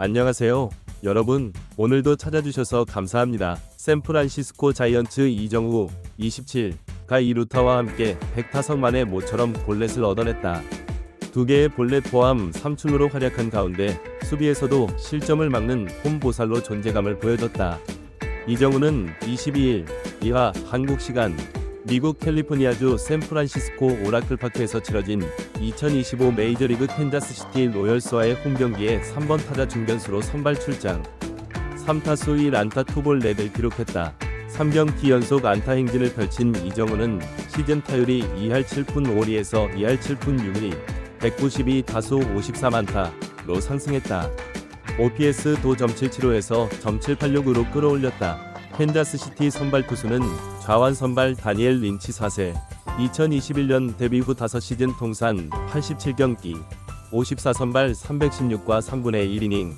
안녕하세요. 여러분, 오늘도 찾아주셔서 감사합니다. 샌프란시스코 자이언츠 이정우 27가 2루타와 함께 100타석 만에 모처럼 볼넷을 얻어냈다. 두 개의 볼넷 포함 3출루로 활약한 가운데 수비에서도 실점을 막는 홈보살로 존재감을 보여줬다. 이정우는 22일 이하 한국 시간 미국 캘리포니아주 샌프란시스코 오라클파크에서 치러진 2025 메이저리그 캔자스시티 로열스와의 홈경기에 3번 타자 중견수로 선발 출장. 3타수 1안타 투볼 4를 기록했다. 3경기 연속 안타 행진을 펼친 이정우는 시즌 타율이 2할 7푼 5리에서 2할 7푼 6리, 192타수 53안타로 상승했다. OPS 도 .775에서 .786으로 끌어올렸다. 캔자스시티 선발 투수는 좌완 선발 다니엘 린치 4세, 2021년 데뷔 후 5시즌 통산 87경기, 54선발 316과 3분의 1이닝,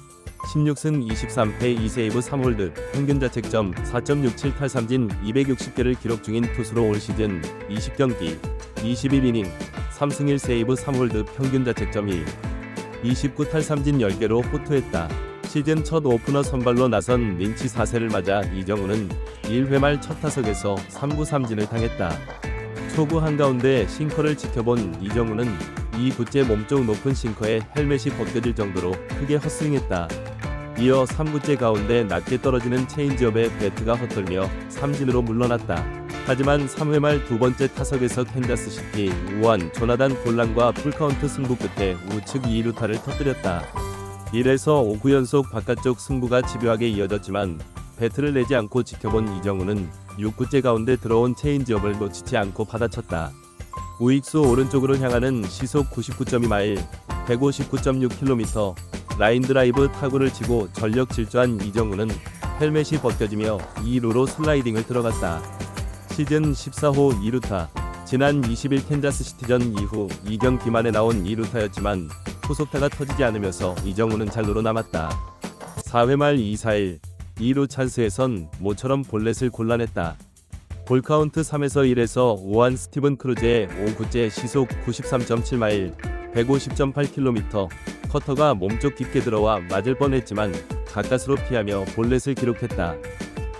16승 23패 2세이브 3홀드, 평균 자책점 4.6783진 260개를 기록 중인 투수로 올 시즌 20경기, 21이닝, 3승 1세이브 3홀드 평균 자책점 1, 29탈삼진 10개로 호투했다. 시즌 첫 오프너 선발로 나선 린치 4세를 맞아 이정우는 1회 말 첫 타석에서 3구 3진을 당했다. 초구 한가운데 싱커를 지켜본 이정우는 2구째 몸쪽 높은 싱커에 헬멧이 벗겨질 정도로 크게 헛스윙했다. 이어 3구째 가운데 낮게 떨어지는 체인지업에 배트가 헛돌며 삼진으로 물러났다. 하지만 3회 말 두 번째 타석에서 캔자스시티 우완 조나단 볼란과 풀카운트 승부 끝에 우측 2루타를 터뜨렸다. 1에서 5구 연속 바깥쪽 승부가 집요하게 이어졌지만 배트를 내지 않고 지켜본 이정우는 6구째 가운데 들어온 체인지업을 놓치지 않고 받아쳤다. 우익수 오른쪽으로 향하는 시속 99.2마일, 159.6km 라인 드라이브 타구를 치고 전력 질주한 이정우는 헬멧이 벗겨지며 2루로 슬라이딩을 들어갔다. 시즌 14호 2루타. 지난 20일 캔자스시티전 이후 2경기 만에 나온 2루타였지만 후속타가 터지지 않으면서 이정우는 잘루로 남았다. 4회 말 2-4일 2루 찬스에선 모처럼 볼넷을 골라냈다. 볼카운트 3에서 1에서 5한 스티븐 크루즈의 5구째 시속 93.7마일, 150.8km 커터가 몸쪽 깊게 들어와 맞을 뻔했지만 가까스로 피하며 볼넷을 기록했다.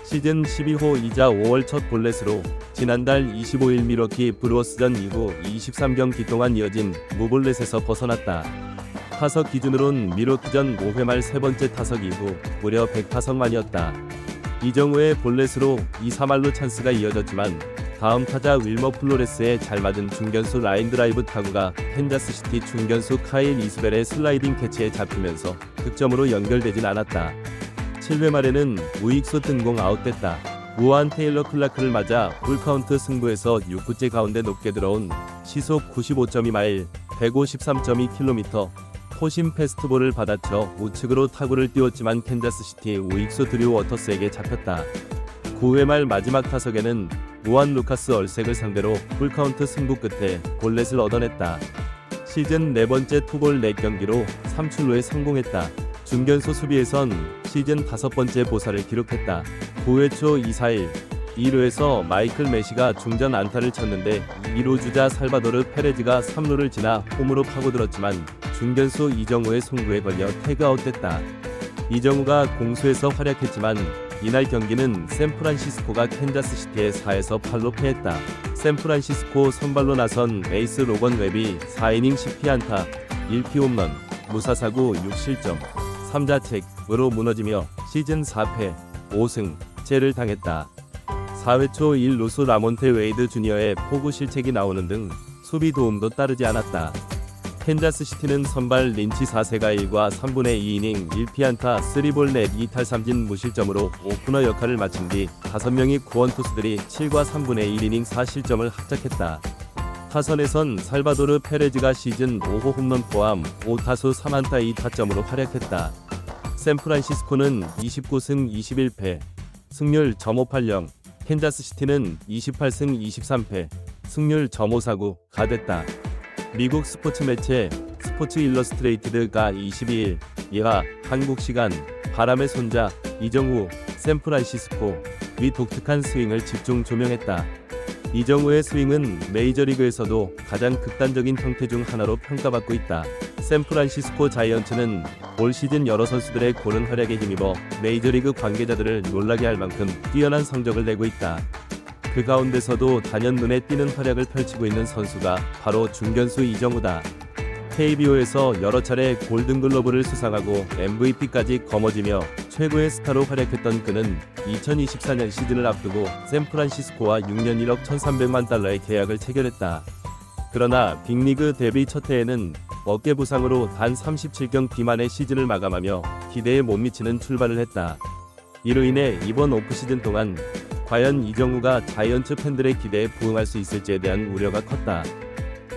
시즌 12호 이자 5월 첫 볼넷으로 지난달 25일 밀워키 브루어스전 이후 23경기 동안 이어진 무볼넷에서 벗어났다. 타석 기준으론 밀워키전 5회 말 세 번째 타석 이후 무려 100타석만이었다. 이정우의 볼넷으로 2-3할로 찬스가 이어졌지만 다음 타자 윌머 플로레스의 잘 맞은 중견수 라인 드라이브 타구가 캔자스시티 중견수 카일 이스벨의 슬라이딩 캐치에 잡히면서 득점으로 연결되진 않았다. 7회 말에는 우익수 등공 아웃됐다. 우한 테일러 클라크를 맞아 풀카운트 승부에서 6구째 가운데 높게 들어온 시속 95.2마일, 153.2km 포심 패스트볼을 받아쳐 우측으로 타구를 띄웠지만 캔자스시티 우익수 드류 워터스에게 잡혔다. 9회 말 마지막 타석에는 우한 루카스 얼색을 상대로 풀카운트 승부 끝에 볼넷을 얻어냈다. 시즌 네 번째 투볼 4경기로 3출루에 성공했다. 중견수 수비에선 시즌 5번째 보살을 기록했다. 9회 초 2-4일 2루에서 마이클 메시가 중전 안타를 쳤는데 2루 주자 살바도르 페레즈가 3루를 지나 홈으로 파고들었지만 중견수 이정우의 송구에 걸려 태그아웃됐다. 이정우가 공수에서 활약했지만 이날 경기는 샌프란시스코가 캔자스시티에 4에서 8로 패했다. 샌프란시스코 선발로 나선 에이스 로건 웹이 4이닝 10피안타, 1피 홈런, 무사사구 6실점, 3자책으로 무너지며 시즌 4패, 5승째를 당했다. 4회 초 1루수 라몬테 웨이드 주니어의 포구 실책이 나오는 등 수비 도움도 따르지 않았다. 캔자스시티는 선발 린치 4세가 1과 3분의 2이닝 1피안타 3볼 넷 2탈삼진 무실점으로 오프너 역할을 마친 뒤 5명의 구원 투수들이 7과 3분의 1이닝 4실점을 합작했다. 타선에선 살바도르 페레즈가 시즌 5호 홈런 포함 5타수 3안타 2타점으로 활약했다. 샌프란시스코는 29승 21패, 승률 .580, 캔자스시티는 28승 23패, 승률 .549가 됐다. 미국 스포츠 매체 스포츠 일러스트레이티드가 22일 이하 한국 시간 바람의 손자 이정우 샌프란시스코의 독특한 스윙을 집중 조명했다. 이정우의 스윙은 메이저리그에서도 가장 극단적인 형태 중 하나로 평가받고 있다. 샌프란시스코 자이언츠는 올 시즌 여러 선수들의 고른 활약에 힘입어 메이저리그 관계자들을 놀라게 할 만큼 뛰어난 성적을 내고 있다. 그 가운데서도 단연 눈에 띄는 활약을 펼치고 있는 선수가 바로 중견수 이정우다. KBO에서 여러 차례 골든글러브를 수상하고 MVP까지 거머쥐며 최고의 스타로 활약했던 그는 2024년 시즌을 앞두고 샌프란시스코와 6년 1억 1,300만 달러의 계약을 체결했다. 그러나 빅리그 데뷔 첫 해에는 어깨 부상으로 단 37경기 비만의 시즌을 마감하며 기대에 못 미치는 출발을 했다. 이로 인해 이번 오프시즌 동안 과연 이정우가 자이언츠 팬들의 기대에 부응할 수 있을지에 대한 우려가 컸다.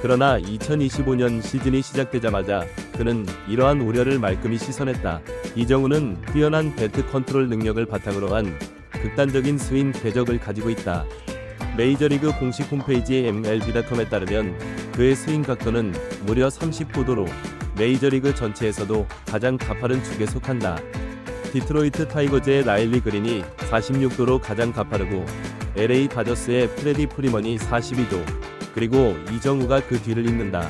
그러나 2025년 시즌이 시작되자마자 그는 이러한 우려를 말끔히 씻어냈다. 이정우는 뛰어난 배트 컨트롤 능력을 바탕으로 한 극단적인 스윙 궤적을 가지고 있다. 메이저리그 공식 홈페이지 MLB.com에 따르면 그의 스윙 각도는 무려 39도로 메이저리그 전체에서도 가장 가파른 축에 속한다. 디트로이트 타이거즈의 라일리 그린이 46도로 가장 가파르고 LA 다저스의 프레디 프리먼이 42도, 그리고 이정우가 그 뒤를 잇는다.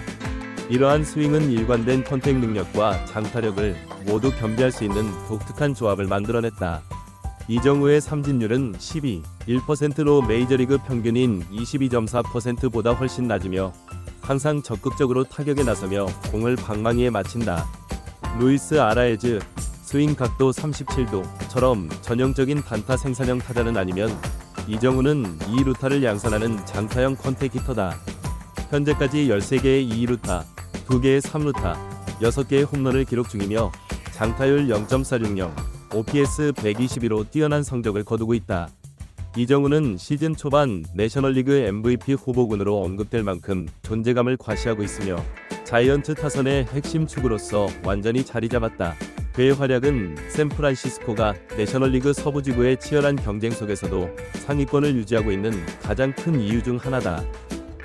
이러한 스윙은 일관된 컨택 능력과 장타력을 모두 겸비할 수 있는 독특한 조합을 만들어냈다. 이정우의 삼진율은 12.1%로 메이저리그 평균인 22.4%보다 훨씬 낮으며 항상 적극적으로 타격에 나서며 공을 방망이에 맞힌다. 루이스 아라에즈, 스윙 각도 37도처럼 전형적인 단타 생산형 타자는 아니면 이정우는 2루타를 양산하는 장타형 컨택 히터다. 현재까지 13개의 2루타, 2개의 3루타, 6개의 홈런을 기록 중이며 장타율 0.460, OPS 122로 뛰어난 성적을 거두고 있다. 이정우는 시즌 초반 내셔널리그 MVP 후보군으로 언급될 만큼 존재감을 과시하고 있으며 자이언츠 타선의 핵심 축으로서 완전히 자리 잡았다. 그의 활약은 샌프란시스코가 내셔널리그 서부지구의 치열한 경쟁 속에서도 상위권을 유지하고 있는 가장 큰 이유 중 하나다.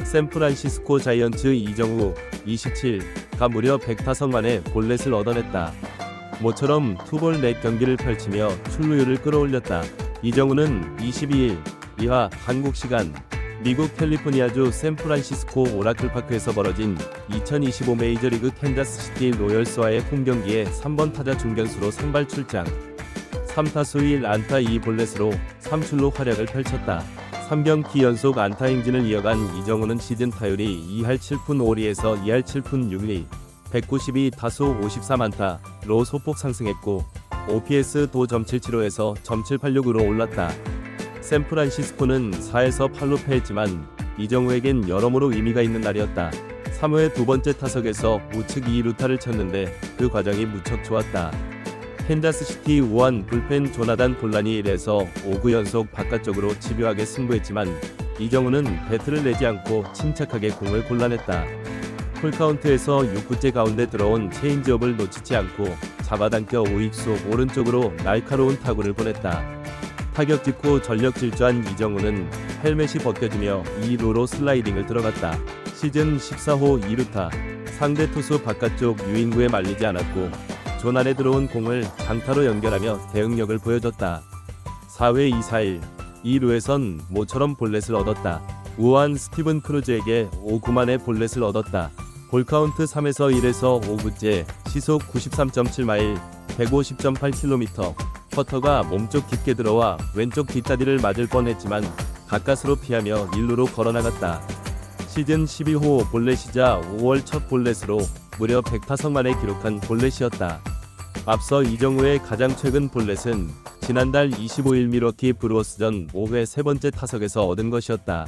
샌프란시스코 자이언츠 이정우 27가 무려 100타석 만에 볼넷을 얻어냈다. 모처럼 투볼 넷 경기를 펼치며 출루율을 끌어올렸다. 이정우는 22일 이하 한국 시간 미국 캘리포니아주 샌프란시스코 오라클파크에서 벌어진 2025 메이저리그 캔자스시티 로열스와의 홈경기에 3번 타자 중견수로 선발 출장. 3타수 1안타 2볼넷으로 3출루 활약을 펼쳤다. 3경기 연속 안타 행진을 이어간 이정우는 시즌 타율이 2할 7푼 5리에서 2할 7푼 6리, 192타수 53안타로 소폭 상승했고 OPS 도 .775에서 .786으로 올랐다. 샌프란시스코는 4에서 8루 패했지만 이정우에겐 여러모로 의미가 있는 날이었다. 3회 두 번째 타석에서 우측 2루타를 쳤는데 그 과정이 무척 좋았다. 캔자스시티 우한 불펜 조나단 볼란이 1에서 5구 연속 바깥쪽으로 집요하게 승부했지만 이정우는 배트를 내지 않고 침착하게 공을 골라냈다. 풀카운트에서 6구째 가운데 들어온 체인지업을 놓치지 않고 잡아당겨 우익수 오른쪽으로 날카로운 타구를 보냈다. 타격 직후 전력 질주한 이정우는 헬멧이 벗겨지며 2루로 슬라이딩을 들어갔다. 시즌 14호 2루타, 상대 투수 바깥쪽 유인구에 말리지 않았고 존 안에 들어온 공을 장타로 연결하며 대응력을 보여줬다. 4회 2사일 2루에선 모처럼 볼넷을 얻었다. 우한 스티븐 크루즈에게 5구 만에 볼넷을 얻었다. 볼카운트 3에서 1에서 5구째 시속 93.7마일 150.8km, 퍼터가 몸쪽 깊게 들어와 왼쪽 뒷다리를 맞을 뻔했지만 가까스로 피하며 1루로 걸어나갔다. 시즌 12호 볼넷이자 5월 첫 볼넷으로 무려 100타석 만에 기록한 볼넷이었다. 앞서 이정우의 가장 최근 볼넷은 지난달 25일 밀워키 브루어스전 5회 세 번째 타석에서 얻은 것이었다.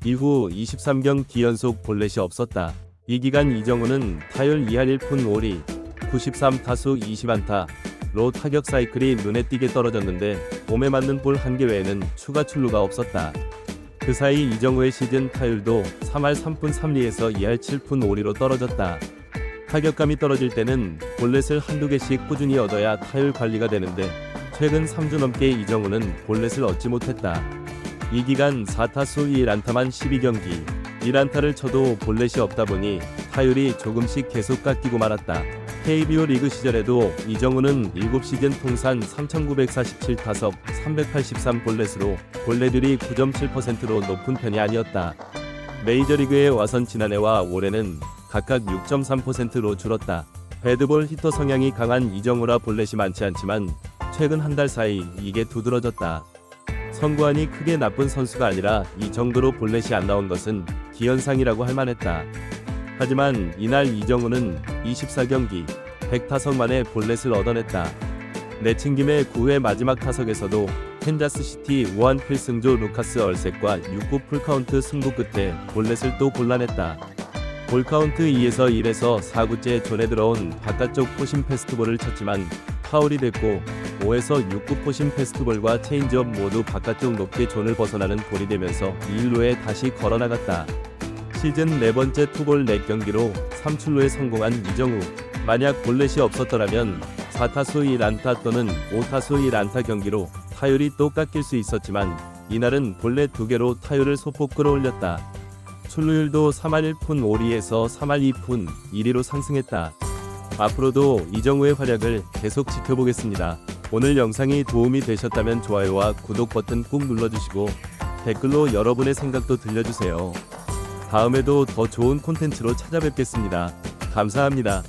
이후 23경기 연속 볼넷이 없었다. 이 기간 이정우는 타율 2할 1푼 5리, 93타수 20안타로 타격 사이클이 눈에 띄게 떨어졌는데 몸에 맞는 볼 1개 외에는 추가 출루가 없었다. 그 사이 이정우의 시즌 타율도 3할 3푼 3리에서 2할 7푼 5리로 떨어졌다. 타격감이 떨어질 때는 볼넷을 한두 개씩 꾸준히 얻어야 타율 관리가 되는데 최근 3주 넘게 이정우는 볼넷을 얻지 못했다. 이 기간 4타수 1안타만 12경기, 1안타를 쳐도 볼넷이 없다 보니 타율이 조금씩 계속 깎이고 말았다. KBO 리그 시절에도 이정우는 7시즌 통산 3,947타석 383볼넷으로 볼넷율이 9.7%로 높은 편이 아니었다. 메이저리그에 와선 지난해와 올해는 각각 6.3%로 줄었다. 배드볼 히터 성향이 강한 이정우라 볼넷이 많지 않지만 최근 한 달 사이 이게 두드러졌다. 선구안이 크게 나쁜 선수가 아니라 이 정도로 볼넷이 안 나온 것은 기현상이라고 할 만했다. 하지만 이날 이정우는 24경기 100타석 만에 볼넷을 얻어냈다. 내친김에 9회 마지막 타석에서도 캔자스시티 우한 필승조 루카스 얼셋과 6구 풀카운트 승부 끝에 볼넷을 또 골라냈다. 볼카운트 2에서 1에서 4구째 존에 들어온 바깥쪽 포심 패스트볼을 쳤지만 파울이 됐고 5에서 6구 포심 패스트볼과 체인지업 모두 바깥쪽 높게 존을 벗어나는 볼이 되면서 2루에 다시 걸어나갔다. 시즌 4번째 투볼 4경기로 3출루에 성공한 이정우. 만약 볼넷이 없었더라면 4타수 1안타 또는 5타수 1안타 경기로 타율이 또 깎일 수 있었지만 이날은 볼넷 2개로 타율을 소폭 끌어올렸다. 출루율도 3할 1푼 5리에서 3할 2푼 1리로 상승했다. 앞으로도 이정우의 활약을 계속 지켜보겠습니다. 오늘 영상이 도움이 되셨다면 좋아요와 구독 버튼 꾹 눌러주시고 댓글로 여러분의 생각도 들려주세요. 다음에도 더 좋은 콘텐츠로 찾아뵙겠습니다. 감사합니다.